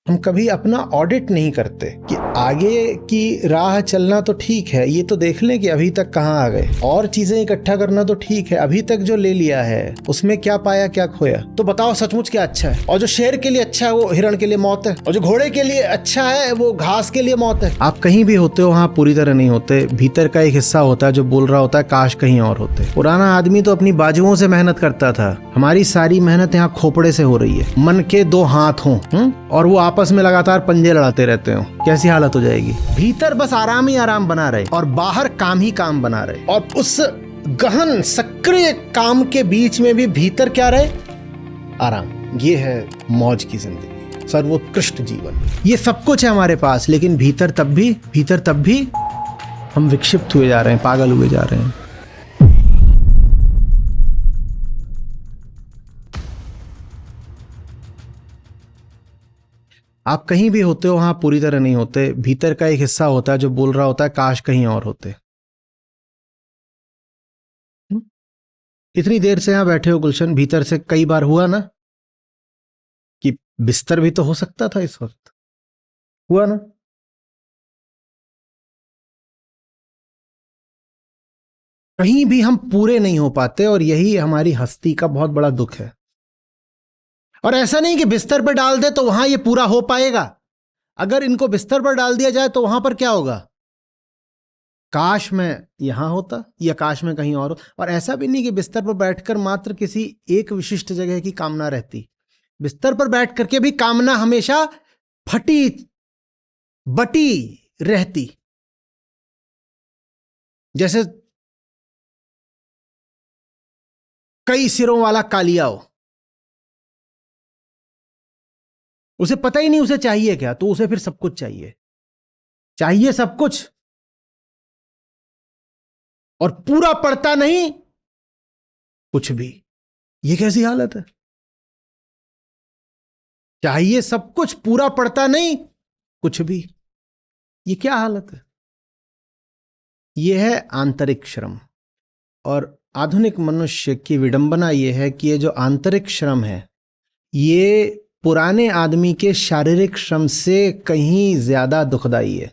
हम कभी अपना ऑडिट नहीं करते कि आगे की राह चलना तो ठीक है, ये तो देख लें कि अभी तक कहाँ आ गए, और चीजें इकट्ठा करना तो ठीक है, अभी तक जो ले लिया है उसमें क्या पाया क्या खोया, तो बताओ सचमुच क्या अच्छा है। और जो शेर के लिए अच्छा है वो हिरण के लिए मौत है, और जो घोड़े के लिए अच्छा है वो घास के लिए मौत है। आप कहीं भी होते हो वहाँ पूरी तरह नहीं होते, भीतर का एक हिस्सा होता है जो बोल रहा होता है काश कहीं और होते। पुराना आदमी तो अपनी बाजुओं से मेहनत करता था, हमारी सारी मेहनत यहाँ खोपड़े से हो रही है। मन के दो हाथ हों और वो आपस में लगातार पंजे लड़ाते रहते हो, कैसी हालत हो जाएगी। भीतर बस आराम ही आराम बना रहे और बाहर काम ही काम बना रहे, और उस गहन सक्रिय काम के बीच में भी भीतर क्या रहे, आराम। ये है मौज की जिंदगी, सर्वोत्कृष्ट जीवन। ये सब कुछ है हमारे पास, लेकिन भीतर तब भी हम विक्षिप्त हुए जा रहे हैं, पागल हुए जा रहे हैं। आप कहीं भी होते हो वहां पूरी तरह नहीं होते, भीतर का एक हिस्सा होता है जो बोल रहा होता है काश कहीं और होते। इतनी देर से यहां बैठे हो गुलशन, भीतर से कई बार हुआ ना कि बिस्तर भी तो हो सकता था इस वक्त, हुआ ना। कहीं भी हम पूरे नहीं हो पाते, और यही हमारी हस्ती का बहुत बड़ा दुख है। और ऐसा नहीं कि बिस्तर पर डाल दे तो वहां ये पूरा हो पाएगा। अगर इनको बिस्तर पर डाल दिया जाए तो वहां पर क्या होगा, काश मैं यहां होता या काश मैं कहीं और हो। और ऐसा भी नहीं कि बिस्तर पर बैठकर मात्र किसी एक विशिष्ट जगह की कामना रहती, बिस्तर पर बैठ करके भी कामना हमेशा फटी बटी रहती। जैसे कई सिरों वाला कालिया हो, उसे पता ही नहीं उसे चाहिए क्या, तो उसे फिर सब कुछ चाहिए, चाहिए सब कुछ, और पूरा पड़ता नहीं कुछ भी। ये कैसी हालत है, चाहिए सब कुछ पूरा पड़ता नहीं कुछ भी, ये क्या हालत है। यह है आंतरिक श्रम। और आधुनिक मनुष्य की विडंबना यह है कि ये जो आंतरिक श्रम है ये पुराने आदमी के शारीरिक श्रम से कहीं ज्यादा दुखदाई है।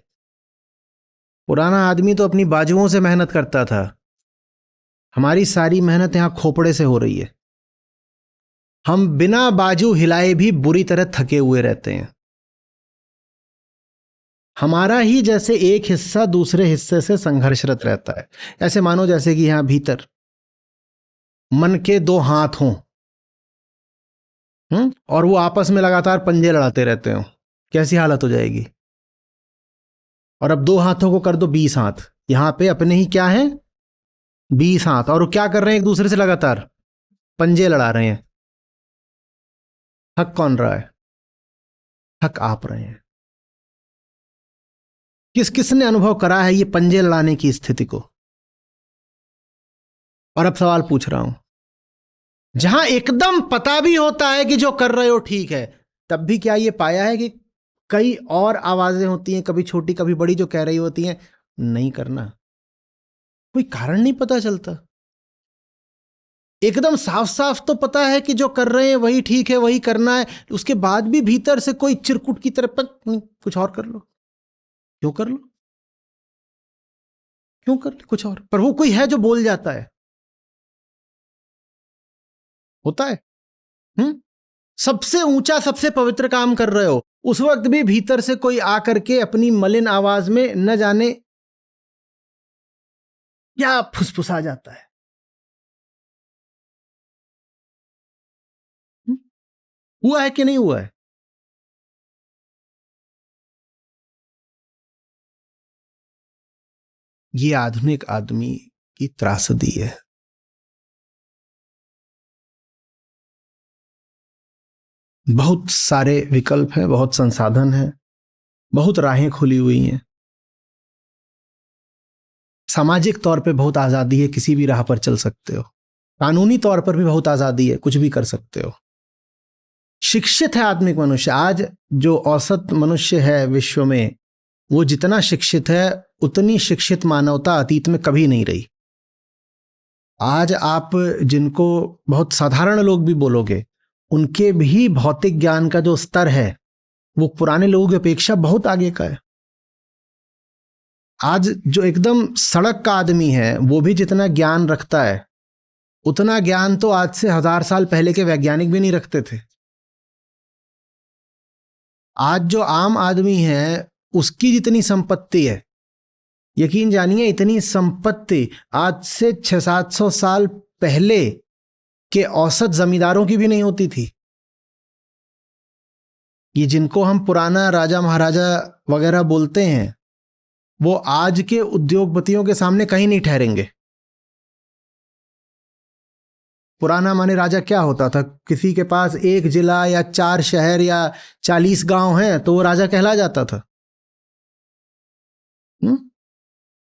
पुराना आदमी तो अपनी बाजुओं से मेहनत करता था, हमारी सारी मेहनत यहां खोपड़े से हो रही है। हम बिना बाजू हिलाए भी बुरी तरह थके हुए रहते हैं। हमारा ही जैसे एक हिस्सा दूसरे हिस्से से संघर्षरत रहता है। ऐसे मानो जैसे कि यहां भीतर मन के दो हाथ हों और वो आपस में लगातार पंजे लड़ाते रहते हो, कैसी हालत हो जाएगी। और अब दो हाथों को कर दो 20 हाथ, यहां पे अपने ही क्या है 20 हाथ, और वो क्या कर रहे हैं, एक दूसरे से लगातार पंजे लड़ा रहे हैं। थक कौन रहा है, थक आप रहे हैं। किस किसने अनुभव करा है ये पंजे लड़ाने की स्थिति को। और अब सवाल पूछ रहा हूं, जहां एकदम पता भी होता है कि जो कर रहे हो ठीक है, तब भी क्या ये पाया है कि कई और आवाजें होती हैं, कभी छोटी कभी बड़ी, जो कह रही होती हैं नहीं करना, कोई कारण नहीं पता चलता। एकदम साफ साफ तो पता है कि जो कर रहे हैं वही ठीक है, वही करना है, उसके बाद भी भीतर से कोई चिरकुट की तरफ कुछ और कर लो, क्यों कर लो, क्यों कर लो कुछ और, पर वो कोई है जो बोल जाता है, होता है। सबसे ऊंचा सबसे पवित्र काम कर रहे हो, उस वक्त भी भीतर से कोई आकर के अपनी मलिन आवाज में न जाने क्या फुसफुसा जाता है। हुआ है कि नहीं हुआ है। ये आधुनिक आदमी की त्रासदी है। बहुत सारे विकल्प हैं, बहुत संसाधन हैं, बहुत राहें खुली हुई हैं, सामाजिक तौर पे बहुत आजादी है, किसी भी राह पर चल सकते हो, कानूनी तौर पर भी बहुत आजादी है, कुछ भी कर सकते हो। शिक्षित है आधुनिक मनुष्य। आज जो औसत मनुष्य है विश्व में, वो जितना शिक्षित है उतनी शिक्षित मानवता अतीत में कभी नहीं रही। आज आप जिनको बहुत साधारण लोग भी बोलोगे, उनके भी भौतिक ज्ञान का जो स्तर है वो पुराने लोगों की अपेक्षा बहुत आगे का है। आज जो एकदम सड़क का आदमी है वो भी जितना ज्ञान रखता है उतना ज्ञान तो आज से 1000 साल पहले के वैज्ञानिक भी नहीं रखते थे। आज जो आम आदमी है उसकी जितनी संपत्ति है, यकीन जानिए इतनी संपत्ति आज से 600-700 साल पहले के औसत जमींदारों की भी नहीं होती थी। ये जिनको हम पुराना राजा महाराजा वगैरह बोलते हैं वो आज के उद्योगपतियों के सामने कहीं नहीं ठहरेंगे। पुराना माने राजा क्या होता था, किसी के पास 1 जिला या 4 शहर या 40 गांव हैं तो वो राजा कहला जाता था।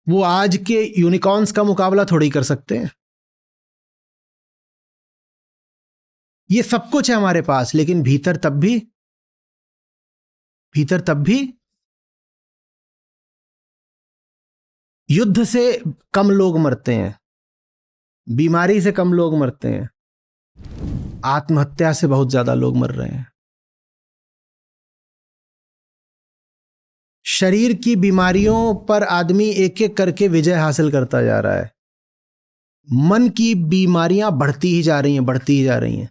वो आज के यूनिकॉर्न्स का मुकाबला थोड़ी कर सकते हैं। ये सब कुछ है हमारे पास, लेकिन भीतर तब भी युद्ध से कम लोग मरते हैं, बीमारी से कम लोग मरते हैं, आत्महत्या से बहुत ज्यादा लोग मर रहे हैं। शरीर की बीमारियों पर आदमी एक एक करके विजय हासिल करता जा रहा है, मन की बीमारियां बढ़ती ही जा रही हैं।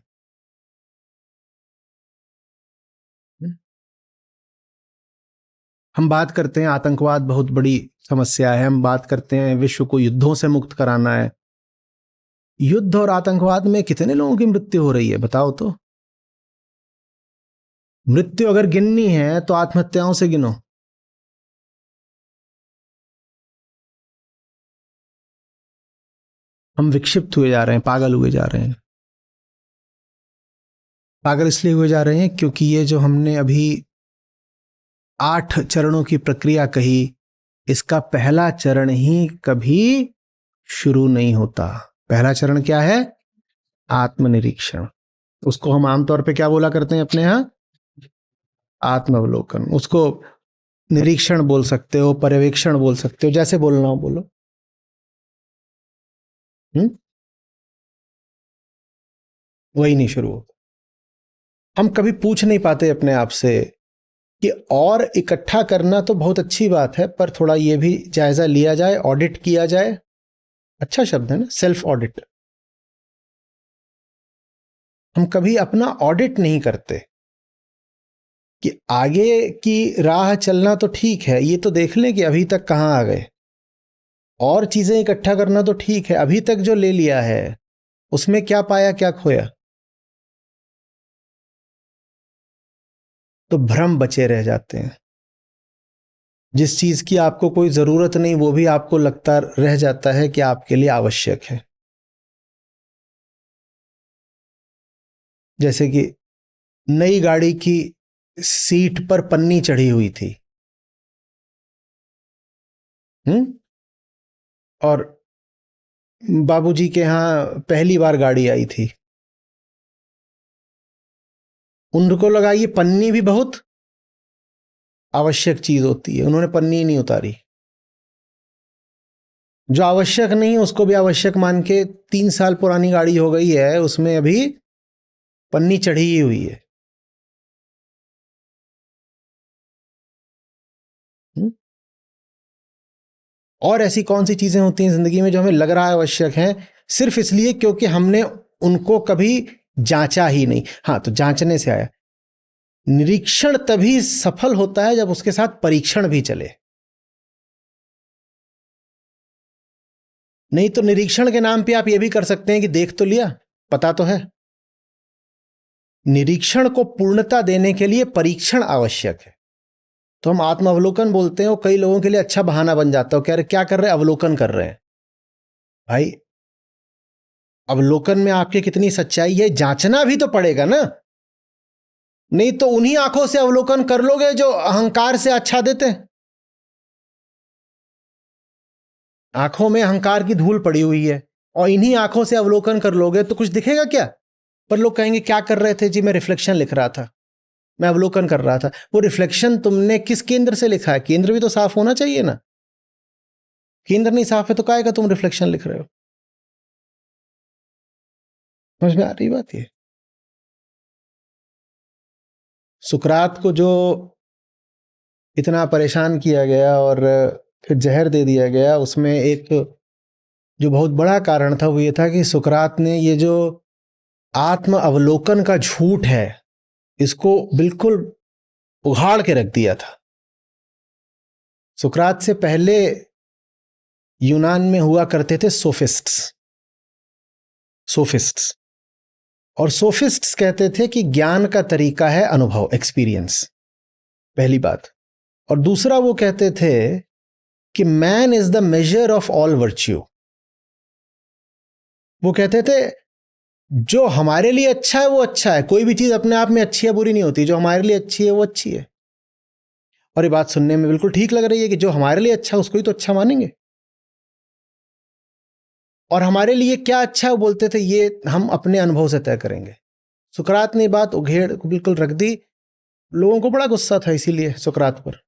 हम बात करते हैं आतंकवाद बहुत बड़ी समस्या है, हम बात करते हैं विश्व को युद्धों से मुक्त कराना है। युद्ध और आतंकवाद में कितने लोगों की मृत्यु हो रही है बताओ तो। मृत्यु अगर गिननी है तो आत्महत्याओं से गिनो। हम विक्षिप्त हुए जा रहे हैं, पागल हुए जा रहे हैं। पागल इसलिए हुए जा रहे हैं क्योंकि ये जो हमने अभी 8 चरणों की प्रक्रिया कही, इसका पहला चरण ही कभी शुरू नहीं होता। पहला चरण क्या है? आत्मनिरीक्षण। उसको हम आमतौर पे क्या बोला करते हैं अपने यहां? आत्मावलोकन। उसको निरीक्षण बोल सकते हो, पर्यवेक्षण बोल सकते हो, जैसे बोलना हो बोलो। वही नहीं शुरू होता। हम कभी पूछ नहीं पाते अपने आप से कि और इकट्ठा करना तो बहुत अच्छी बात है, पर थोड़ा ये भी जायजा लिया जाए, ऑडिट किया जाए। अच्छा शब्द है ना, सेल्फ ऑडिट। हम कभी अपना ऑडिट नहीं करते कि आगे की राह चलना तो ठीक है, ये तो देख लें कि अभी तक कहां आ गए। और चीजें इकट्ठा करना तो ठीक है, अभी तक जो ले लिया है उसमें क्या पाया क्या खोया। तो भ्रम बचे रह जाते हैं। जिस चीज की आपको कोई जरूरत नहीं वो भी आपको लगता रह जाता है कि आपके लिए आवश्यक है। जैसे कि नई गाड़ी की सीट पर पन्नी चढ़ी हुई थी, और बाबूजी के यहां पहली बार गाड़ी आई थी। उनको लगा ये पन्नी भी बहुत आवश्यक चीज होती है, उन्होंने पन्नी नहीं उतारी। जो आवश्यक नहीं उसको भी आवश्यक मान के 3 साल पुरानी गाड़ी हो गई है, उसमें अभी पन्नी चढ़ी ही हुई है। और ऐसी कौन सी चीजें होती हैं जिंदगी में जो हमें लग रहा है आवश्यक है, सिर्फ इसलिए क्योंकि हमने उनको कभी जांचा ही नहीं। हाँ, तो जांचने से आया। निरीक्षण तभी सफल होता है जब उसके साथ परीक्षण भी चले। नहीं तो निरीक्षण के नाम पे आप ये भी कर सकते हैं कि देख तो लिया, पता तो है। निरीक्षण को पूर्णता देने के लिए परीक्षण आवश्यक है। तो हम आत्मावलोकन बोलते हैं, वो कई लोगों के लिए अच्छा बहाना बन जाता है। कह रहे क्या कर रहे हैं? अवलोकन कर रहे हैं। भाई, अवलोकन में आपकी कितनी सच्चाई है जांचना भी तो पड़ेगा ना। नहीं तो उन्हीं आंखों से अवलोकन कर लोगे जो अहंकार से अच्छा देते हैं। आंखों में अहंकार की धूल पड़ी हुई है और इन्हीं आंखों से अवलोकन कर लोगे तो कुछ दिखेगा क्या? पर लोग कहेंगे क्या कर रहे थे जी? मैं रिफ्लेक्शन लिख रहा था, मैं अवलोकन कर रहा था। वो रिफ्लेक्शन तुमने किस केंद्र से लिखा है? केंद्र भी तो साफ होना चाहिए ना। केंद्र नहीं साफ है तो काहे का तुम रिफ्लेक्शन लिख रहे हो? समझ में आ रही बात? ये सुकरात को जो इतना परेशान किया गया और फिर जहर दे दिया गया, उसमें एक जो बहुत बड़ा कारण था वो ये था कि सुकरात ने ये जो आत्म अवलोकन का झूठ है इसको बिल्कुल उघाड़ के रख दिया था। सुकरात से पहले यूनान में हुआ करते थे सोफिस्ट्स। और सोफिस्ट्स कहते थे कि ज्ञान का तरीका है अनुभव, एक्सपीरियंस, पहली बात। और दूसरा वो कहते थे कि man is the measure of all virtue. वो कहते थे जो हमारे लिए अच्छा है वो अच्छा है, कोई भी चीज अपने आप में अच्छी या बुरी नहीं होती, जो हमारे लिए अच्छी है वो अच्छी है। और ये बात सुनने में बिल्कुल ठीक लग रही है कि जो हमारे लिए अच्छा है उसको ही तो अच्छा मानेंगे। और हमारे लिए क्या अच्छा है वो बोलते थे ये हम अपने अनुभव से तय करेंगे। सुकरात ने बात उघेड़ को बिल्कुल रख दी। लोगों को बड़ा गुस्सा था इसीलिए सुकरात पर,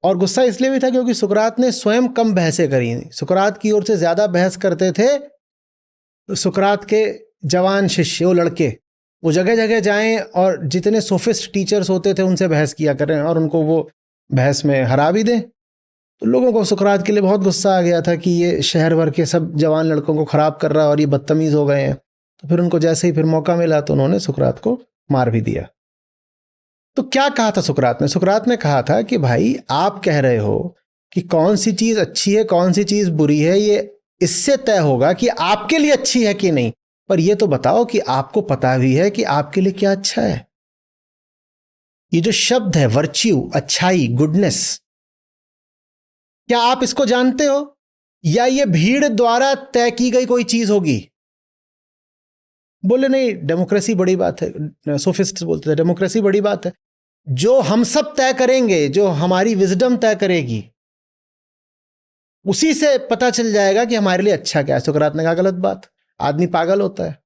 और गुस्सा इसलिए भी था क्योंकि सुकरात ने स्वयं कम बहसें करी। सुकरात की ओर से ज्यादा बहस करते थे सुकरात के जवान शिष्य, वो लड़के, वो जगह जगह जाएं और जितने सोफिस्ट टीचर्स होते थे उनसे बहस किया करें और उनको वो बहस में हरा भी दें। तो लोगों को सुकरात के लिए बहुत गुस्सा आ गया था कि ये शहर भर के सब जवान लड़कों को खराब कर रहा है और ये बदतमीज हो गए हैं। तो फिर उनको जैसे ही फिर मौका मिला तो उन्होंने सुकरात को मार भी दिया। तो क्या कहा था सुकरात ने? सुकरात ने कहा था कि भाई आप कह रहे हो कि कौन सी चीज अच्छी है कौन सी चीज बुरी है, ये इससे तय होगा कि आपके लिए अच्छी है कि नहीं। पर यह तो बताओ कि आपको पता भी है कि आपके लिए क्या अच्छा है। ये जो शब्द है वर्च्यू, अच्छाई, गुडनेस, क्या आप इसको जानते हो या ये भीड़ द्वारा तय की गई कोई चीज होगी? बोले नहीं, डेमोक्रेसी बड़ी बात है। सोफिस्ट बोलते थे डेमोक्रेसी बड़ी बात है, जो हम सब तय करेंगे, जो हमारी विजडम तय करेगी, उसी से पता चल जाएगा कि हमारे लिए अच्छा क्या है। सुकरात ने कहा गलत बात, आदमी पागल होता है।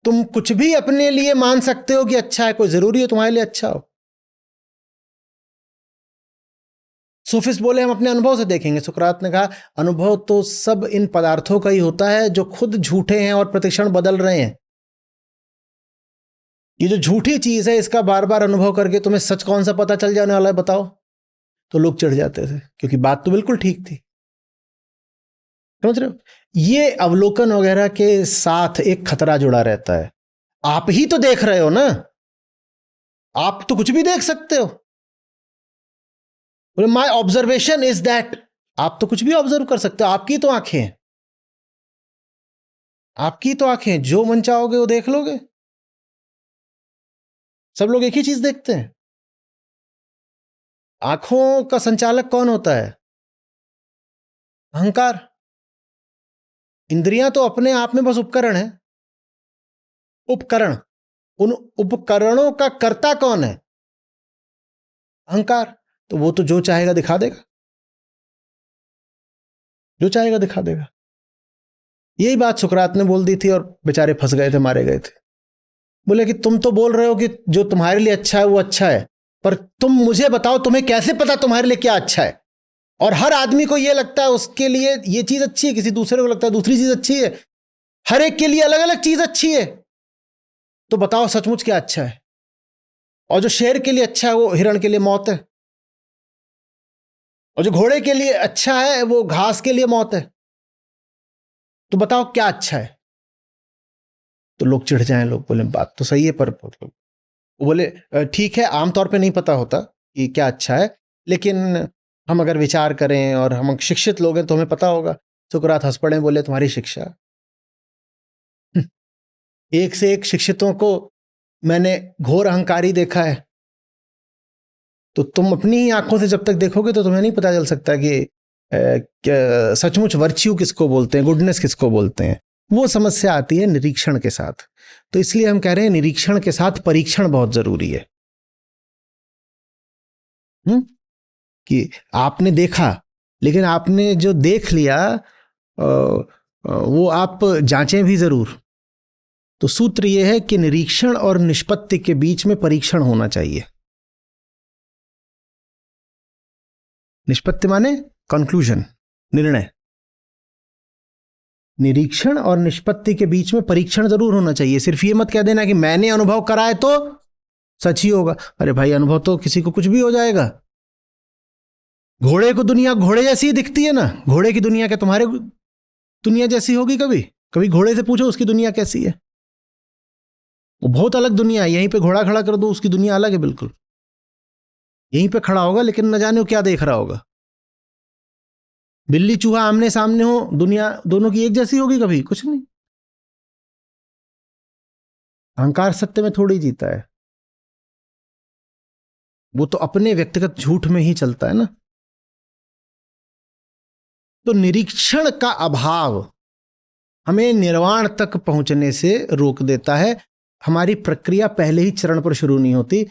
तुम कुछ भी अपने लिए मान सकते हो कि अच्छा है, कोई जरूरी है तुम्हारे लिए अच्छा हो? सोफिस्ट बोले हम अपने अनुभव से देखेंगे। सुकरात ने कहा अनुभव तो सब इन पदार्थों का ही होता है जो खुद झूठे हैं और प्रतिक्षण बदल रहे हैं। ये जो झूठी चीज है इसका बार बार अनुभव करके तुम्हें सच कौन सा पता चल जाने वाला है बताओ? तो लोग चिढ़ जाते थे क्योंकि बात तो बिल्कुल ठीक थी। समझ रहे हो? ये अवलोकन वगैरह के साथ एक खतरा जुड़ा रहता है। आप ही तो देख रहे हो ना, आप तो कुछ भी देख सकते हो। बोले माई ऑब्जर्वेशन इज दैट, आप तो कुछ भी ऑब्जर्व कर सकते हो, आपकी तो आंखें हैं, आपकी तो आंखें, जो मन चाहोगे वो देख लोगे। सब लोग एक ही चीज देखते हैं। आंखों का संचालक कौन होता है? अहंकार। इंद्रियां तो अपने आप में बस उपकरण है, उपकरण। उन उपकरणों का कर्ता कौन है? अहंकार। तो वो तो जो चाहेगा दिखा देगा, जो चाहेगा दिखा देगा। यही बात सुकरात ने बोल दी थी और बेचारे फंस गए थे, मारे गए थे। बोले कि तुम तो बोल रहे हो कि जो तुम्हारे लिए अच्छा है वो अच्छा है, पर तुम मुझे बताओ तुम्हें कैसे पता तुम्हारे लिए क्या अच्छा है? और हर आदमी को यह लगता है उसके लिए ये चीज अच्छी है, किसी दूसरे को लगता है दूसरी चीज अच्छी है, हर एक के लिए अलग अलग चीज अच्छी है। तो बताओ सचमुच क्या अच्छा है? और जो शेर के लिए अच्छा है वो हिरण के लिए मौत है, और जो घोड़े के लिए अच्छा है वो घास के लिए मौत है। तो बताओ क्या अच्छा है? तो लोग चिढ़ जाएं, लोग बोले बात तो सही है, पर वो बोले ठीक है, आमतौर पे नहीं पता होता कि क्या अच्छा है, लेकिन हम अगर विचार करें और हम शिक्षित लोग हैं तो हमें पता होगा। सुकरात हंस पड़े, बोले तुम्हारी शिक्षा, एक से एक शिक्षितों को मैंने घोर अहंकारी देखा है। तो तुम अपनी ही आंखों से जब तक देखोगे तो तुम्हें नहीं पता चल सकता कि सचमुच वर्च्यू किसको बोलते हैं, गुडनेस किसको बोलते हैं। वो समस्या आती है निरीक्षण के साथ। तो इसलिए हम कह रहे हैं निरीक्षण के साथ परीक्षण बहुत जरूरी है। कि आपने देखा, लेकिन आपने जो देख लिया वो आप जांचें भी जरूर। तो सूत्र यह है कि निरीक्षण और निष्पत्ति के बीच में परीक्षण होना चाहिए। निष्पत्ति माने कंक्लूजन, निर्णय। निरीक्षण और निष्पत्ति के बीच में परीक्षण जरूर होना चाहिए। सिर्फ ये मत कह देना कि मैंने अनुभव करा है तो सच ही होगा। अरे भाई, अनुभव तो किसी को कुछ भी हो जाएगा। घोड़े को दुनिया घोड़े जैसी ही दिखती है ना। घोड़े की दुनिया क्या तुम्हारे दुनिया जैसी होगी? कभी कभी घोड़े से पूछो उसकी दुनिया कैसी है। वो बहुत अलग दुनिया है। यहीं पे घोड़ा खड़ा कर दो, उसकी दुनिया अलग है बिल्कुल। यहीं पे खड़ा होगा लेकिन न जाने वो क्या देख रहा होगा। बिल्ली चूहा आमने सामने हो, दुनिया दोनों की एक जैसी होगी? कभी कुछ नहीं। अहंकार सत्य में थोड़ी जीता है, वो तो अपने व्यक्तिगत झूठ में ही चलता है ना। तो निरीक्षण का अभाव हमें निर्वाण तक पहुंचने से रोक देता है। हमारी प्रक्रिया पहले ही चरण पर शुरू नहीं होती,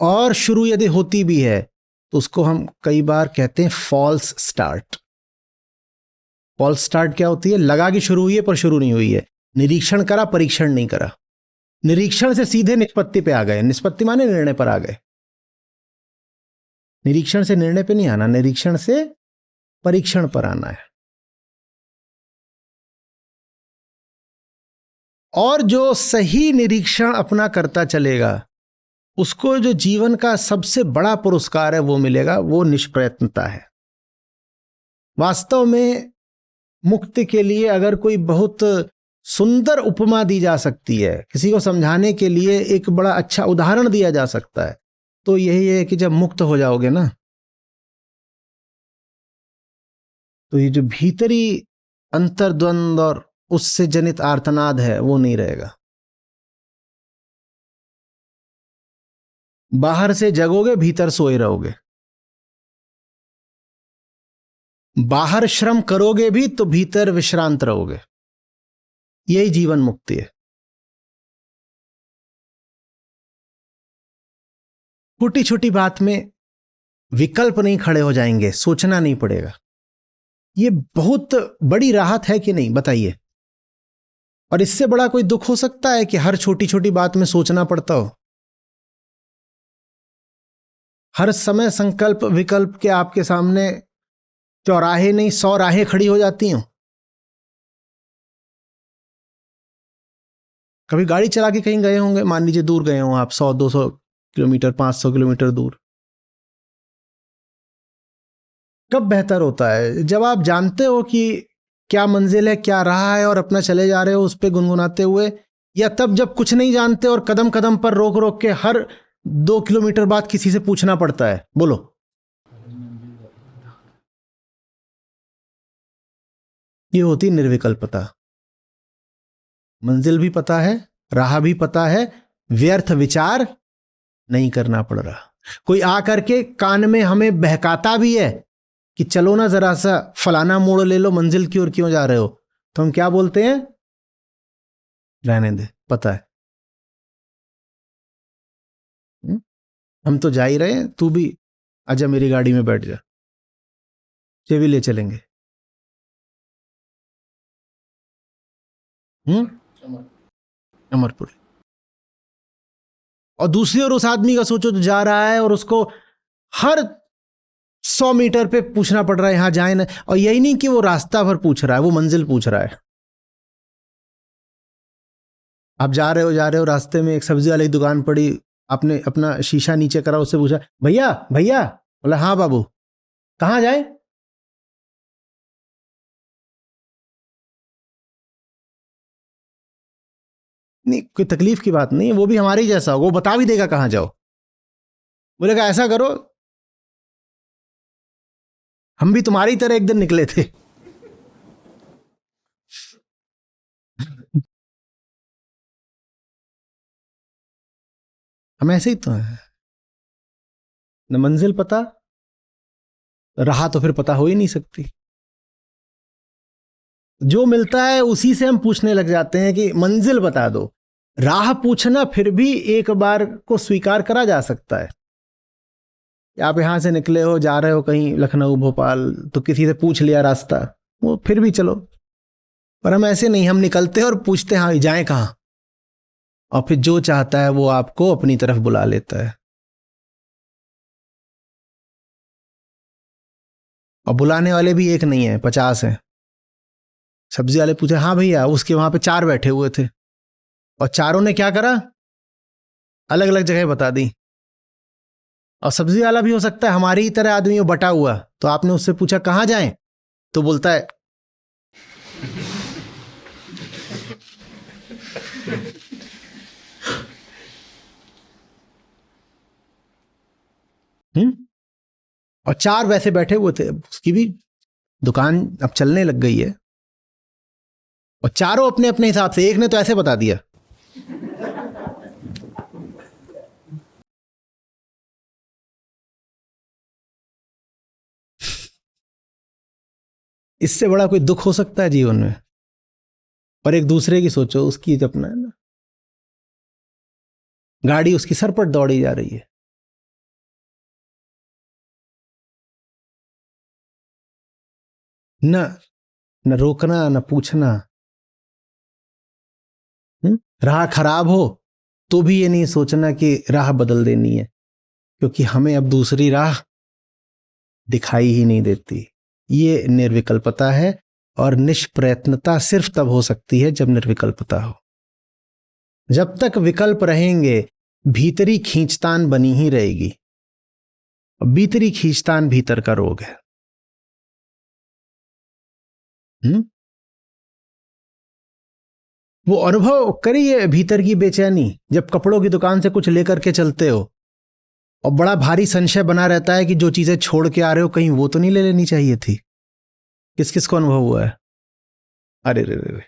और शुरू यदि होती भी है तो उसको हम कई बार कहते हैं फॉल्स स्टार्ट। फॉल्स स्टार्ट क्या होती है? लगा कि शुरू हुई है पर शुरू नहीं हुई है। निरीक्षण करा, परीक्षण नहीं करा। निरीक्षण से सीधे निष्पत्ति पे आ गए। निष्पत्ति माने निर्णय पर आ गए। निरीक्षण से निर्णय पे नहीं आना, निरीक्षण से परीक्षण पर आना है। और जो सही निरीक्षण अपना करता चलेगा उसको जो जीवन का सबसे बड़ा पुरस्कार है वो मिलेगा, वो निष्प्रयत्नता है। वास्तव में मुक्ति के लिए अगर कोई बहुत सुंदर उपमा दी जा सकती है, किसी को समझाने के लिए एक बड़ा अच्छा उदाहरण दिया जा सकता है, तो यही है कि जब मुक्त हो जाओगे ना, तो ये जो भीतरी अंतर्द्वंद और उससे जनित आर्तनाद है वो नहीं रहेगा। बाहर से जगोगे, भीतर सोए रहोगे। बाहर श्रम करोगे भी तो भीतर विश्रांत रहोगे। यही जीवन मुक्ति है। छोटी छोटी बात में विकल्प नहीं खड़े हो जाएंगे, सोचना नहीं पड़ेगा। ये बहुत बड़ी राहत है कि नहीं, बताइए। और इससे बड़ा कोई दुख हो सकता है कि हर छोटी छोटी बात में सोचना पड़ता हो? हर समय संकल्प विकल्प के आपके सामने चौराहे नहीं 100 राहें खड़ी हो जाती हैं। कभी गाड़ी चला के कहीं गए होंगे, मान लीजिए दूर गए हो आप, 100-200 किलोमीटर, 500 किलोमीटर दूर। कब बेहतर होता है? जब आप जानते हो कि क्या मंजिल है, क्या रहा है, और अपना चले जा रहे हो उस पर गुनगुनाते हुए, या तब जब कुछ नहीं जानते और कदम कदम पर रोक रोक के हर 2 किलोमीटर बाद किसी से पूछना पड़ता है? बोलो। ये होती निर्विकल्पता। मंजिल भी पता है, राह भी पता है, व्यर्थ विचार नहीं करना पड़ रहा। कोई आकर के कान में हमें बहकाता भी है कि चलो ना जरा सा फलाना मोड़ ले लो, मंजिल की ओर क्यों जा रहे हो, तो हम क्या बोलते हैं? रहने दे, पता है। हम तो जा ही रहे हैं, तू भी आजा मेरी गाड़ी में बैठ जा, ये भी ले चलेंगे। अमरपुर। और दूसरी ओर उस आदमी का सोचो जो जा रहा है और उसको हर 100 मीटर पे पूछना पड़ रहा है यहां जाए ना। और यही नहीं कि वो रास्ता भर पूछ रहा है, वो मंजिल पूछ रहा है। आप जा रहे हो, रास्ते में एक सब्जी वाली दुकान पड़ी, आपने अपना शीशा नीचे करा, उससे पूछा भैया भैया, बोला हाँ बाबू, कहाँ जाए? नहीं, कोई तकलीफ की बात नहीं है, वो भी हमारे ही जैसा होगा, वो बता भी देगा कहाँ जाओ। बोलेगा ऐसा करो, हम भी तुम्हारी तरह एक दिन निकले थे। हम ऐसे ही तो हैं। न मंजिल पता, रहा तो फिर पता हो ही नहीं सकती। जो मिलता है उसी से हम पूछने लग जाते हैं कि मंजिल बता दो। राह पूछना फिर भी एक बार को स्वीकार करा जा सकता है। आप यहां से निकले हो, जा रहे हो कहीं लखनऊ भोपाल, तो किसी से पूछ लिया रास्ता, वो फिर भी चलो। पर हम ऐसे नहीं, हम निकलते हैं और पूछते हैं हाँ जाएं कहां, और फिर जो चाहता है वो आपको अपनी तरफ बुला लेता है। और बुलाने वाले भी एक नहीं है, 50 हैं। सब्जी वाले पूछे, हाँ भैया, उसके वहां पे 4 बैठे हुए थे और चारों ने क्या करा, अलग अलग जगह बता दी। और सब्जी वाला भी हो सकता है हमारी ही तरह आदमी हो, बटा हुआ, तो आपने उससे पूछा कहाँ जाएं, तो बोलता है और 4 वैसे बैठे हुए थे। उसकी भी दुकान अब चलने लग गई है और चारों अपने अपने हिसाब से, एक ने तो ऐसे बता दिया। इससे बड़ा कोई दुख हो सकता है जीवन में? और एक दूसरे की सोचो, उसकी अपना है ना, गाड़ी उसकी सर पर दौड़ी जा रही है, न न रोकना न पूछना। राह खराब हो तो भी ये नहीं सोचना कि राह बदल देनी है, क्योंकि हमें अब दूसरी राह दिखाई ही नहीं देती। ये निर्विकल्पता है, और निष्प्रयत्नता सिर्फ तब हो सकती है जब निर्विकल्पता हो। जब तक विकल्प रहेंगे, भीतरी खींचतान बनी ही रहेगी। भीतरी खींचतान भीतर का रोग है। वो अनुभव करिए भीतर की बेचैनी, जब कपड़ों की दुकान से कुछ लेकर के चलते हो और बड़ा भारी संशय बना रहता है कि जो चीजें छोड़ के आ रहे हो कहीं वो तो नहीं ले लेनी चाहिए थी। किस किस को अनुभव हुआ है? अरे रे रे रे,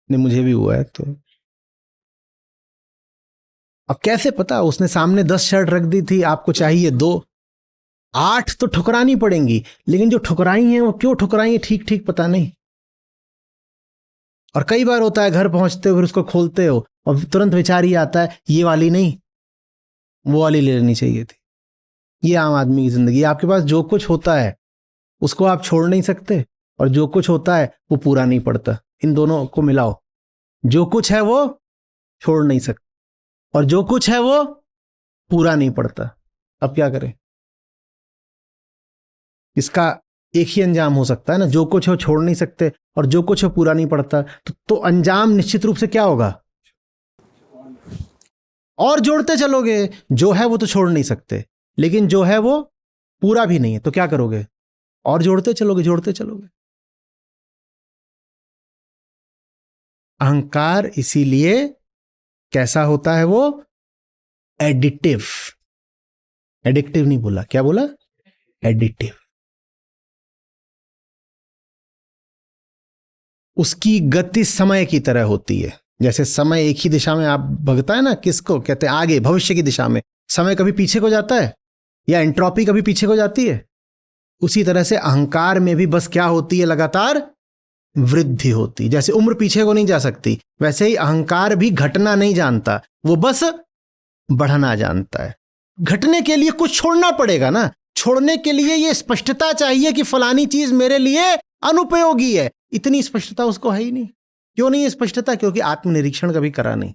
नहीं मुझे भी हुआ है। तो अब कैसे पता, उसने सामने 10 शर्ट रख दी थी, आपको चाहिए 2, 8 तो ठुकरानी पड़ेंगी, लेकिन जो ठुकराई हैं वो क्यों ठुकराई हैं ठीक ठीक पता नहीं। और कई बार होता है घर पहुंचते हो फिर उसको खोलते हो और तुरंत विचार ही आता है ये वाली नहीं, वो वाली ले लेनी चाहिए थी। ये आम आदमी की जिंदगी। आपके पास जो कुछ होता है उसको आप छोड़ नहीं सकते, और जो कुछ होता है वो पूरा नहीं पड़ता। इन दोनों को मिलाओ, जो कुछ है वो छोड़ नहीं सकते और जो कुछ है वो पूरा नहीं पड़ता। अब क्या करें? इसका एक ही अंजाम हो सकता है ना, जो कुछ है वो छोड़ नहीं सकते और जो कुछ है पूरा नहीं पड़ता, तो अंजाम निश्चित रूप से क्या होगा? और जोड़ते चलोगे, जो है वो तो छोड़ नहीं सकते, लेकिन जो है वो पूरा भी नहीं है, तो क्या करोगे? और जोड़ते चलोगे, जोड़ते चलोगे। अहंकार इसीलिए कैसा होता है? वो एडिटिव। एडिक्टिव नहीं बोला, क्या बोला? एडिटिव। उसकी गति समय की तरह होती है। जैसे समय एक ही दिशा में आप भगता है ना, किसको कहते हैं? आगे, भविष्य की दिशा में। समय कभी पीछे को जाता है? या एंट्रोपी कभी पीछे को जाती है? उसी तरह से अहंकार में भी बस क्या होती है? लगातार वृद्धि होती। जैसे उम्र पीछे को नहीं जा सकती, वैसे ही अहंकार भी घटना नहीं जानता, वो बस बढ़ना जानता है। घटने के लिए कुछ छोड़ना पड़ेगा ना। छोड़ने के लिए ये स्पष्टता चाहिए कि फलानी चीज मेरे लिए अनुपयोगी है। इतनी स्पष्टता उसको है ही नहीं। क्यों नहीं है स्पष्टता? क्योंकि आत्मनिरीक्षण कभी करा नहीं।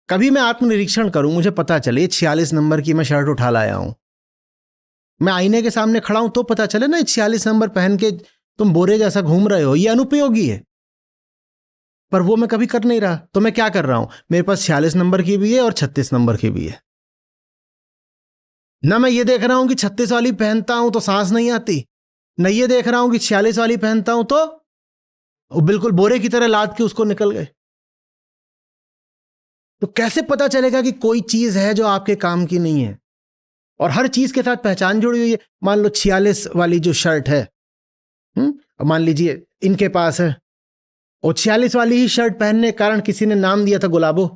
कभी मैं आत्मनिरीक्षण करूं, मुझे पता चले 46 नंबर की मैं शर्ट उठा लाया हूं, मैं आईने के सामने खड़ा हूं तो पता चले ना 46 नंबर पहन के तुम बोरे जैसा घूम रहे हो, ये अनुपयोगी है। पर वो मैं कभी कर नहीं रहा, तो मैं क्या कर रहा हूं? मेरे पास 46 नंबर की भी है और 36 नंबर की भी है ना। मैं ये देख रहा हूं कि 36 वाली पहनता हूं तो सांस नहीं आती, न ये देख रहा हूं कि 46 वाली पहनता हूं तो वो बिल्कुल बोरे की तरह लाद के उसको निकल गए। तो कैसे पता चलेगा कि कोई चीज है जो आपके काम की नहीं है? और हर चीज के साथ पहचान जुड़ी हुई है। मान लो 46 वाली जो शर्ट है, मान लीजिए इनके पास है, और 46 वाली ही शर्ट पहनने के कारण किसी ने नाम दिया था गुलाबो।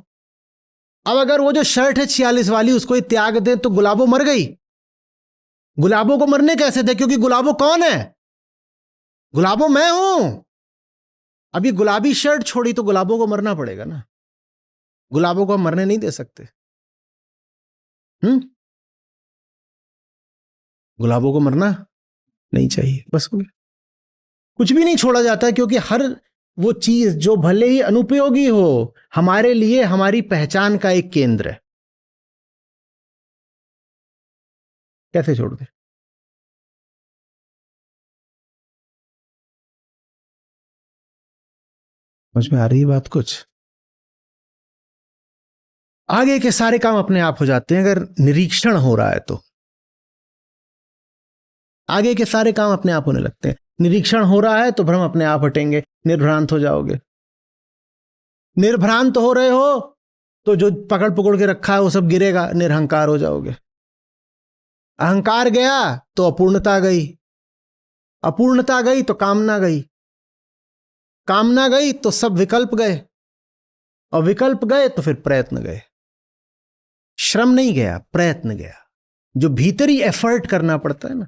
अब अगर वो जो शर्ट है 46 वाली उसको ही त्याग दे तो गुलाबो मर गई। गुलाबो को मरने कैसे दे? क्योंकि गुलाबो कौन है? गुलाबो मैं हूं। अब ये गुलाबी शर्ट छोड़ी तो गुलाबो को मरना पड़ेगा ना। गुलाबो को हम मरने नहीं दे सकते। हम्म गुलाबों को मरना नहीं चाहिए, बस हो गया। कुछ भी नहीं छोड़ा जाता है, क्योंकि हर वो चीज जो भले ही अनुपयोगी हो, हमारे लिए हमारी पहचान का एक केंद्र है। कैसे छोड़ दे? समझ में आ रही है बात? कुछ आगे के सारे काम अपने आप हो जाते हैं अगर निरीक्षण हो रहा है तो। आगे के सारे काम अपने आप होने लगते हैं। निरीक्षण हो रहा है तो भ्रम अपने आप हटेंगे, निर्भ्रांत हो जाओगे। निर्भ्रांत हो रहे हो तो जो पकड़ पकड़ के रखा है वो सब गिरेगा, निरहंकार हो जाओगे। अहंकार गया तो अपूर्णता गई, अपूर्णता गई तो कामना गई, कामना गई तो सब विकल्प गए, और विकल्प गए तो फिर प्रयत्न गए। श्रम नहीं गया, प्रयत्न गया। जो भीतरी एफर्ट करना पड़ता है ना,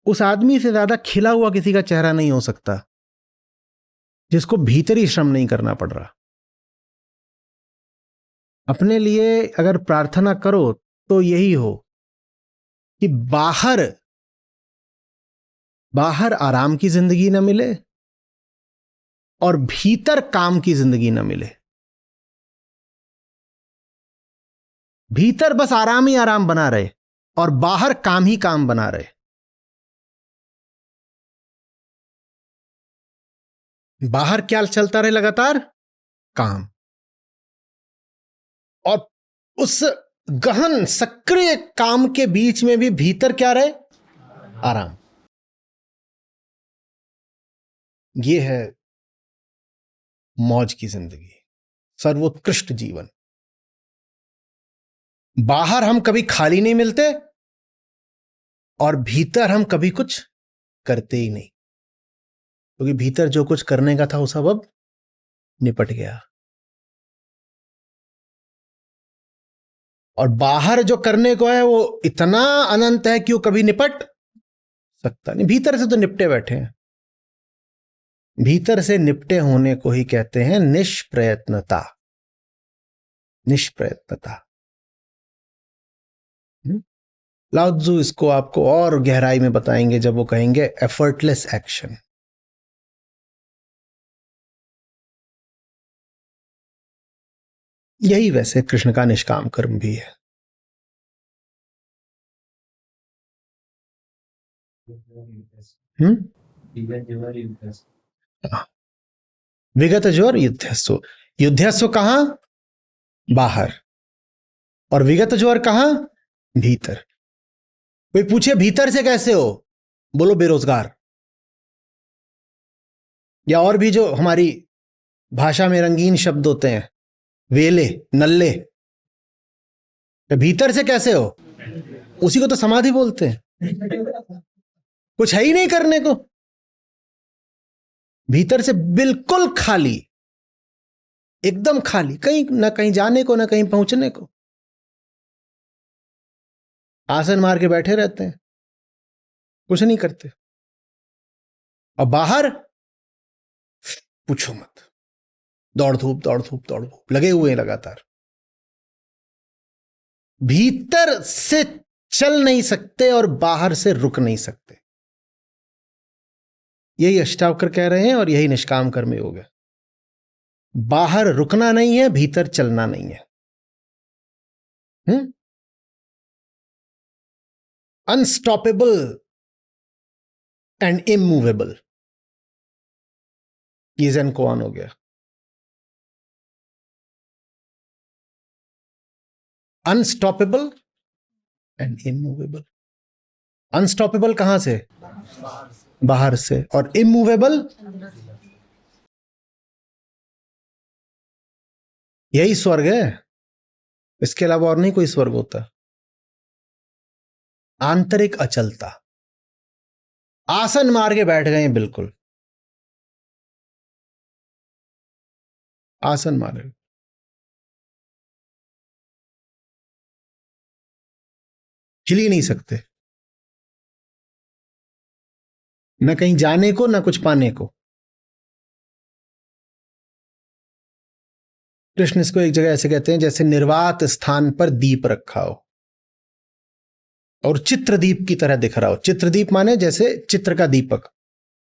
उस आदमी से ज्यादा खिला हुआ किसी का चेहरा नहीं हो सकता जिसको भीतरी श्रम नहीं करना पड़ रहा। अपने लिए अगर प्रार्थना करो तो यही हो कि बाहर बाहर आराम की जिंदगी ना मिले और भीतर काम की जिंदगी ना मिले। भीतर बस आराम ही आराम बना रहे और बाहर काम ही काम बना रहे। बाहर क्या चलता रहे? लगातार काम, और उस गहन सक्रिय काम के बीच में भी भीतर क्या रहे? आराम। ये है मौज की जिंदगी, सर्वोत्कृष्ट जीवन। बाहर हम कभी खाली नहीं मिलते और भीतर हम कभी कुछ करते ही नहीं, क्योंकि भीतर जो कुछ करने का था वो सब अब निपट गया। और बाहर जो करने को है वो इतना अनंत है कि वो कभी निपट सकता नहीं। भीतर से तो निपटे बैठे हैं। भीतर से निपटे होने को ही कहते हैं निष्प्रयत्नता। निष्प्रयत्नता। लाओ त्सु इसको आपको और गहराई में बताएंगे जब वो कहेंगे एफर्टलेस एक्शन। यही वैसे कृष्ण का निष्काम कर्म भी है। विगत ज्वर युद्धस्व। युद्धस्व कहां? बाहर। और विगत ज्वर कहां? भीतर। कोई पूछे भीतर से कैसे हो, बोलो बेरोजगार। या और भी जो हमारी भाषा में रंगीन शब्द होते हैं, वेले, नल्ले। तो भीतर से कैसे हो? उसी को तो समाधि बोलते हैं। कुछ है ही नहीं करने को, भीतर से बिल्कुल खाली, एकदम खाली, कहीं ना कहीं जाने को ना कहीं पहुंचने को। आसन मार के बैठे रहते हैं, कुछ नहीं करते। और बाहर पूछो मत, दौड़ धूप दौड़ धूप दौड़ धूप लगे हुए हैं लगातार। भीतर से चल नहीं सकते और बाहर से रुक नहीं सकते। यही अष्टावक्र कह रहे हैं और यही निष्काम कर्म योग है। बाहर रुकना नहीं है, भीतर चलना नहीं है। अनस्टॉपेबल एंड इमूवेबल, ये ज़ेन कोआन हो गया। Unstoppable and immovable. अनस्टॉपेबल कहां से? बाहर से। और इमूवेबल, यही स्वर्ग है, इसके अलावा और नहीं कोई स्वर्ग होता। आंतरिक अचलता। आसन मार के बैठ गए हैं, बिल्कुल आसन मारे, हिल ही नहीं सकते, न कहीं जाने को न कुछ पाने को। कृष्ण इसको एक जगह ऐसे कहते हैं जैसे निर्वात स्थान पर दीप रखा हो और चित्रदीप की तरह दिख रहा हो। चित्रदीप माने जैसे चित्र का दीपक,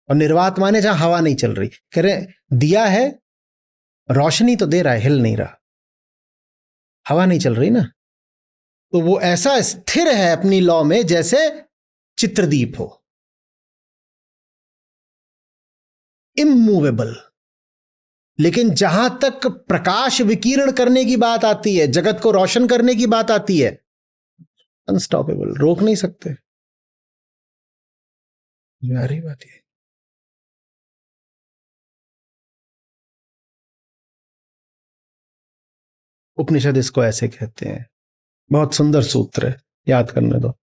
और निर्वात माने जहां हवा नहीं चल रही। कह रहे दिया है, रोशनी तो दे रहा है, हिल नहीं रहा, हवा नहीं चल रही ना। तो वो ऐसा स्थिर है अपनी लौ में जैसे चित्रदीप हो। इमूवेबल, लेकिन जहां तक प्रकाश विकीर्ण करने की बात आती है, जगत को रोशन करने की बात आती है, अनस्टॉपेबल, रोक नहीं सकते। आ रही बात है। उपनिषद इसको ऐसे कहते हैं। बहुत सुंदर सूत्र है, याद करने दो।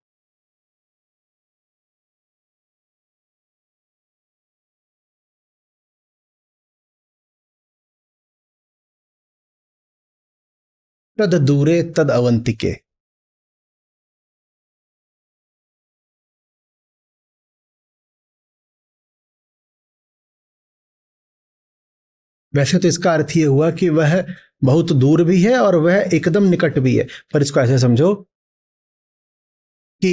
तद दूरे तद अवंतिके। वैसे तो इसका अर्थ ये हुआ कि वह बहुत दूर भी है और वह एकदम निकट भी है, पर इसको ऐसे समझो कि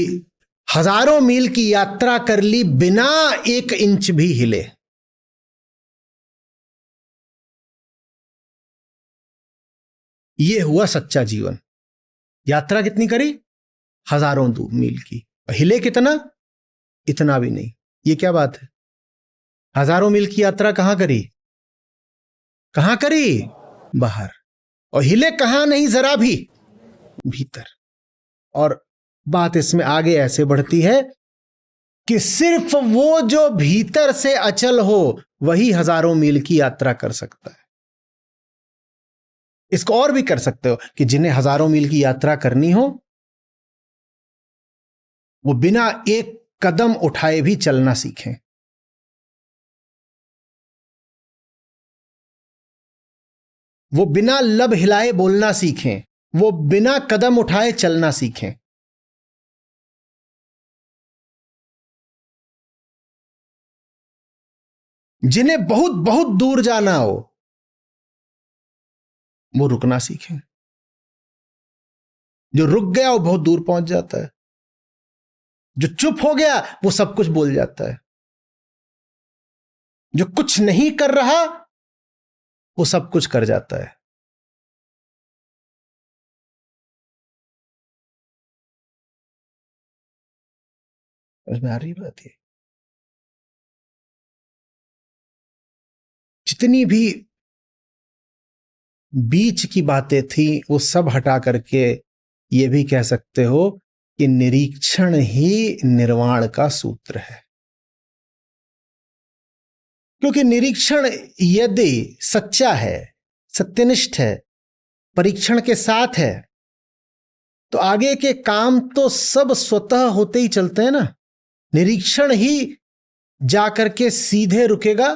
हजारों मील की यात्रा कर ली बिना 1 इंच भी हिले। यह हुआ सच्चा जीवन। यात्रा कितनी करी? हजारों मील की। हिले कितना? इतना भी नहीं। ये क्या बात है? हजारों मील की यात्रा कहां करी? कहां करी? बाहर। और हिले कहां नहीं जरा भी? भीतर। और बात इसमें आगे ऐसे बढ़ती है कि सिर्फ वो जो भीतर से अचल हो वही हजारों मील की यात्रा कर सकता है। इसको और भी कर सकते हो कि जिन्हें हजारों मील की यात्रा करनी हो वो बिना 1 कदम उठाए भी चलना सीखें। वो बिना लब हिलाए बोलना सीखें। वो बिना कदम उठाए चलना सीखें। जिन्हें बहुत बहुत दूर जाना हो वो रुकना सीखें। जो रुक गया वो बहुत दूर पहुंच जाता है। जो चुप हो गया वो सब कुछ बोल जाता है। जो कुछ नहीं कर रहा वो सब कुछ कर जाता है। समझ में आ रही बात है? जितनी भी बीच की बातें थी वो सब हटा करके ये भी कह सकते हो कि निरीक्षण ही निर्वाण का सूत्र है। क्योंकि निरीक्षण यदि सच्चा है, सत्यनिष्ठ है, परीक्षण के साथ है, तो आगे के काम तो सब स्वतः होते ही चलते हैं ना। निरीक्षण ही जाकर के सीधे रुकेगा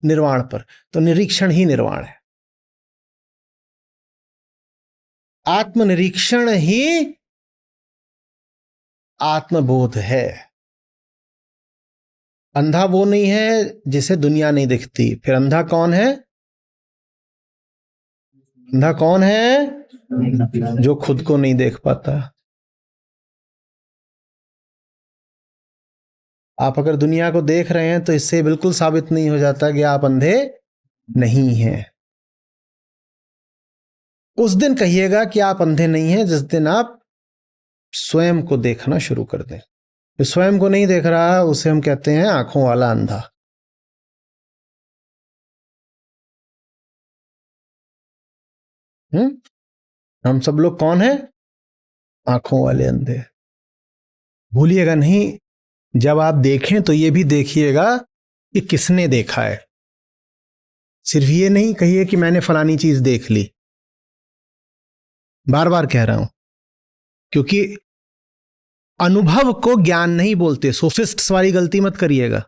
निर्वाण पर। तो निरीक्षण ही निर्वाण है। आत्मनिरीक्षण ही आत्मबोध है। अंधा वो नहीं है जिसे दुनिया नहीं दिखती। फिर अंधा कौन है? अंधा कौन है? जो खुद को नहीं देख पाता। आप अगर दुनिया को देख रहे हैं तो इससे बिल्कुल साबित नहीं हो जाता कि आप अंधे नहीं हैं। उस दिन कहिएगा कि आप अंधे नहीं हैं जिस दिन आप स्वयं को देखना शुरू कर दें। जो स्वयं को नहीं देख रहा उसे हम कहते हैं आंखों वाला अंधा। हम सब लोग कौन है? आंखों वाले अंधे। भूलिएगा नहीं, जब आप देखें तो ये भी देखिएगा कि किसने देखा है। सिर्फ ये नहीं कहिए कि मैंने फलानी चीज देख ली। बार बार कह रहा हूं क्योंकि अनुभव को ज्ञान नहीं बोलते। सोफिस्ट्स वाली गलती मत करिएगा।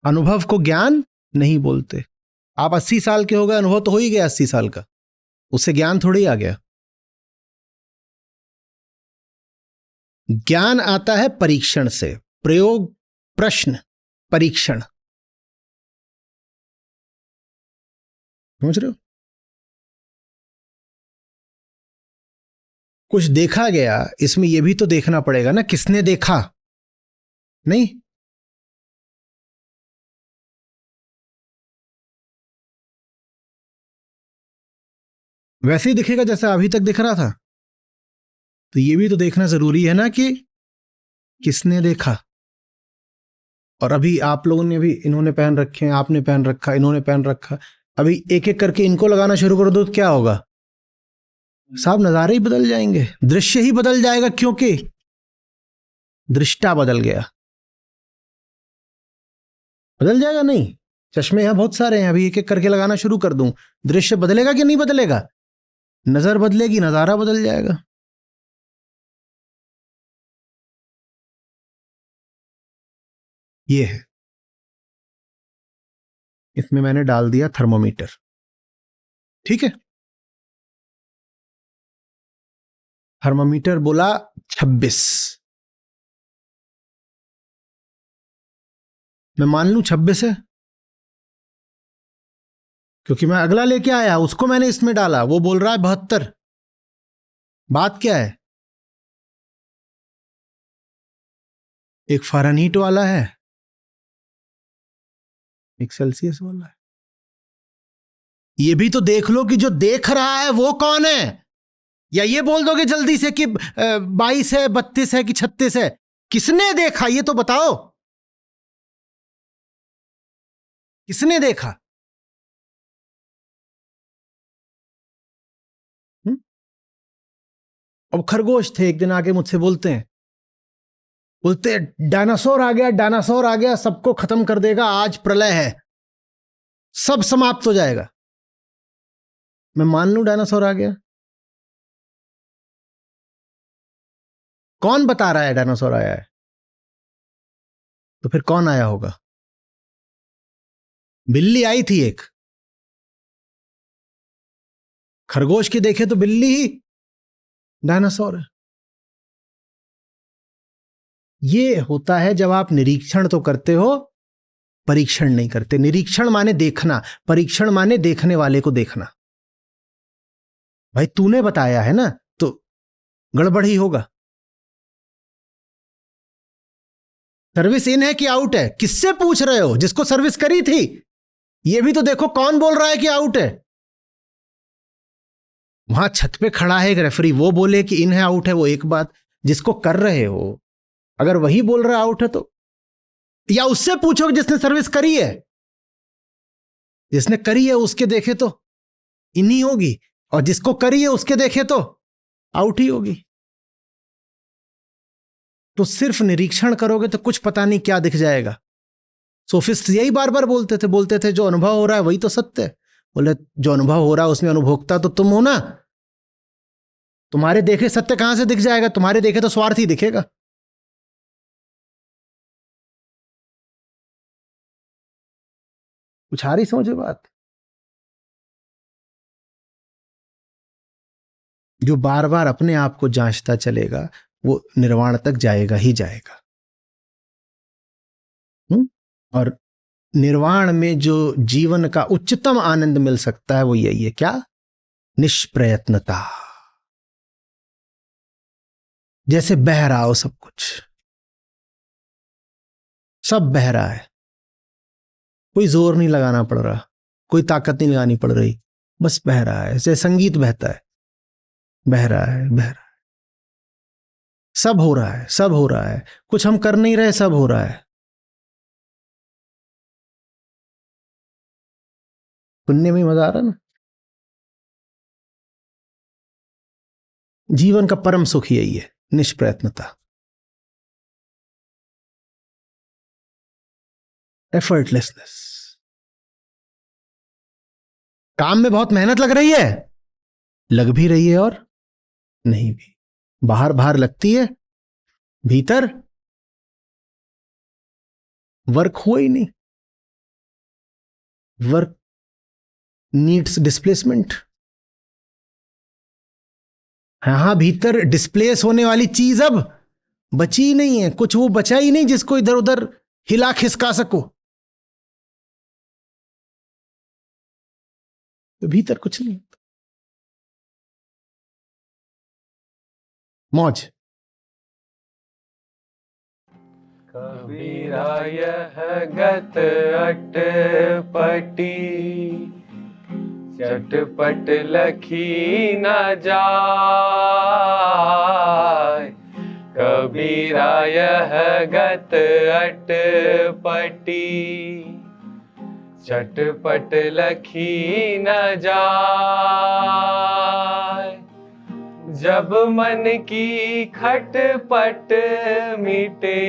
अनुभव को ज्ञान नहीं बोलते। आप 80 साल के हो गए, अनुभव तो हो ही गया 80 साल का, उससे ज्ञान थोड़ी आ गया। ज्ञान आता है परीक्षण से। प्रयोग, प्रश्न, परीक्षण। समझ रहे हो? कुछ देखा गया, इसमें यह भी तो देखना पड़ेगा ना किसने देखा। नहीं, वैसे ही दिखेगा जैसा अभी तक दिख रहा था। तो यह भी तो देखना जरूरी है ना कि किसने देखा। और अभी आप लोगों ने भी, इन्होंने पहन रखे हैं, आपने पहन रखा, इन्होंने पहन रखा, अभी एक एक करके इनको लगाना शुरू कर दो तो क्या होगा साहब? नजारे ही बदल जाएंगे, दृश्य ही बदल जाएगा, क्योंकि दृष्टा बदल गया। बदल जाएगा नहीं? चश्मे यहां बहुत सारे हैं, अभी एक एक करके लगाना शुरू कर दूं, दृश्य बदलेगा कि नहीं बदलेगा? नजर बदलेगी, नजारा बदल जाएगा। ये है, इसमें मैंने डाल दिया थर्मोमीटर, ठीक है। थर्मोमीटर बोला 26, मैं मान लूं 26 है, क्योंकि मैं अगला लेके आया, उसको मैंने इसमें डाला, वो बोल रहा है 72। बात क्या है? एक फ़ारेनहीट वाला है, एक सेल्सियस वाला है। ये भी तो देख लो कि जो देख रहा है वो कौन है, या ये बोल दोगे जल्दी से कि 22 है, 32 है कि 36 है? किसने देखा ये तो बताओ, किसने देखा? अब खरगोश थे, एक दिन आके मुझसे बोलते डायनासोर आ गया, डायनासोर आ गया, सबको खत्म कर देगा, आज प्रलय है, सब समाप्त हो जाएगा। मैं मान लूं डायनासोर आ गया? कौन बता रहा है डायनासोर आया है? तो फिर कौन आया होगा? बिल्ली आई थी एक, खरगोश की देखे तो बिल्ली ही डायनासोर है। ये होता है जब आप निरीक्षण तो करते हो, परीक्षण नहीं करते। निरीक्षण माने देखना, परीक्षण माने देखने वाले को देखना। भाई तूने बताया है ना, तो गड़बड़ ही होगा। सर्विस इन है कि आउट है? किससे पूछ रहे हो? जिसको सर्विस करी थी। ये भी तो देखो कौन बोल रहा है कि आउट है। वहां छत पे खड़ा है एक रेफरी, वो बोले कि इन है आउट है, वो एक बात। जिसको कर रहे हो अगर वही बोल रहा है आउट है तो, या उससे पूछो जिसने सर्विस करी है। जिसने करी है उसके देखे तो इन ही होगी, और जिसको करी है उसके देखे तो आउट ही होगी। तो सिर्फ निरीक्षण करोगे तो कुछ पता नहीं क्या दिख जाएगा। सोफिस्ट यही बार बार बोलते थे जो अनुभव हो रहा है वही तो सत्य है। बोले जो अनुभव हो रहा है उसमें अनुभोक्ता तो तुम हो ना, तुम्हारे देखे सत्य कहां से दिख जाएगा? तुम्हारे देखे तो स्वार्थ ही दिखेगा। कुछ आ रही समझे बात? जो बार बार अपने आप को जांचता चलेगा वो निर्वाण तक जाएगा ही जाएगा। और निर्वाण में जो जीवन का उच्चतम आनंद मिल सकता है वो यही है, क्या? निष्प्रयत्नता। जैसे बह रहा हो सब कुछ, सब बह रहा है, कोई जोर नहीं लगाना पड़ रहा, कोई ताकत नहीं लगानी पड़ रही, बस बह रहा है। जैसे संगीत बहता है, बह रहा है, बह रहा है, सब हो रहा है, सब हो रहा है, कुछ हम कर नहीं रहे, सब हो रहा है। सुनने में मजा आ रहा ना? जीवन का परम सुख यही है, निष्प्रयत्नता, एफर्टलेसनेस। काम में बहुत मेहनत लग रही है, लग भी रही है और नहीं भी। बाहर बाहर लगती है, भीतर वर्क हुआ ही नहीं। Work needs displacement. यहां भीतर डिस्प्लेस होने वाली चीज अब बची ही नहीं है, कुछ वो बचा ही नहीं जिसको इधर उधर हिला खिसका सको। तो भीतर कुछ नहीं, मौज। कबीरा यह गत अटपटी, चटपट लखी न जाय। कबीरा कबीरा यह गत अटपटी, चटपट लखी न जाय। जब मन की खटपट मिटे,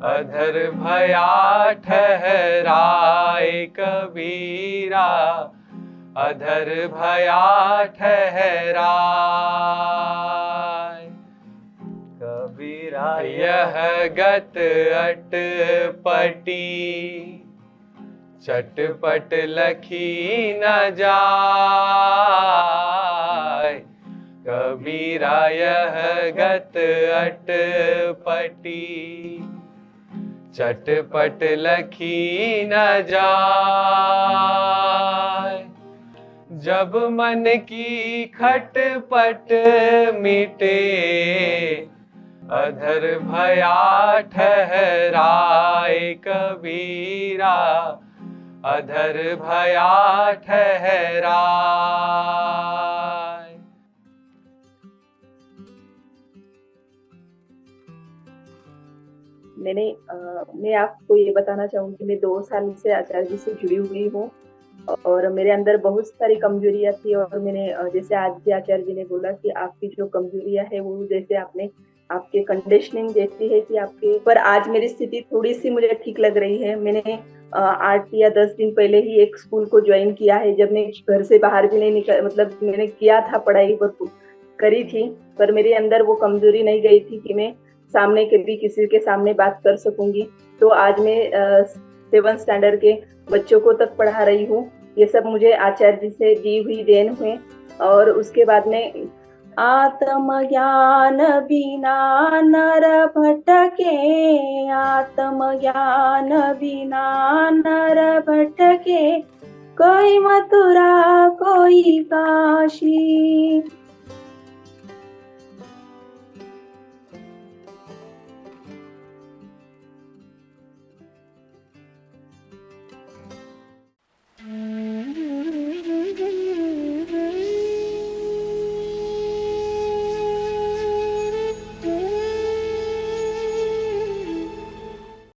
अधर भया ठहराए कबीरा, अधर भया ठहराए। कबीरा यह गत अटपटी, चटपट लखी न जाय। कबीरा यह गत अटपटी, चटपट लखी न जाय। जब मन की खटपट मिटे, अधर भया ठहराए कबीरा, अधर भया ठहराए। मैं आपको ये बताना चाहूंगी, मैं 2 साल से आचार्य जी से जुड़ी हुई हूँ और मेरे अंदर बहुत सारी कमजोरियां थी। और मैंने जैसे आज भी आचार्य जी ने बोला कि आपकी जो कमजोरियां है वो जैसे आपने आपके कंडीशनिंग जैसी है कि आपके, पर आज मेरी स्थिति थोड़ी सी मुझे ठीक लग रही है। मैंने 8 या 10 दिन पहले ही एक स्कूल को ज्वाइन किया है। जब मैं घर से बाहर भी नहीं निकल, मतलब मैंने किया था, पढ़ाई भरपूर करी थी, पर मेरे अंदर वो कमजोरी नहीं गई थी कि मैं सामने कभी किसी के सामने बात कर सकूंगी। तो आज मैं 7th स्टैंडर्ड के बच्चों को तक पढ़ा रही हूँ। ये सब मुझे आचार्य जी से दी हुई देन हुए। और उसके बाद में आत्म ज्ञान बिना नर भटके, आत्म ज्ञान बिना नर भटके, कोई मथुरा कोई काशी,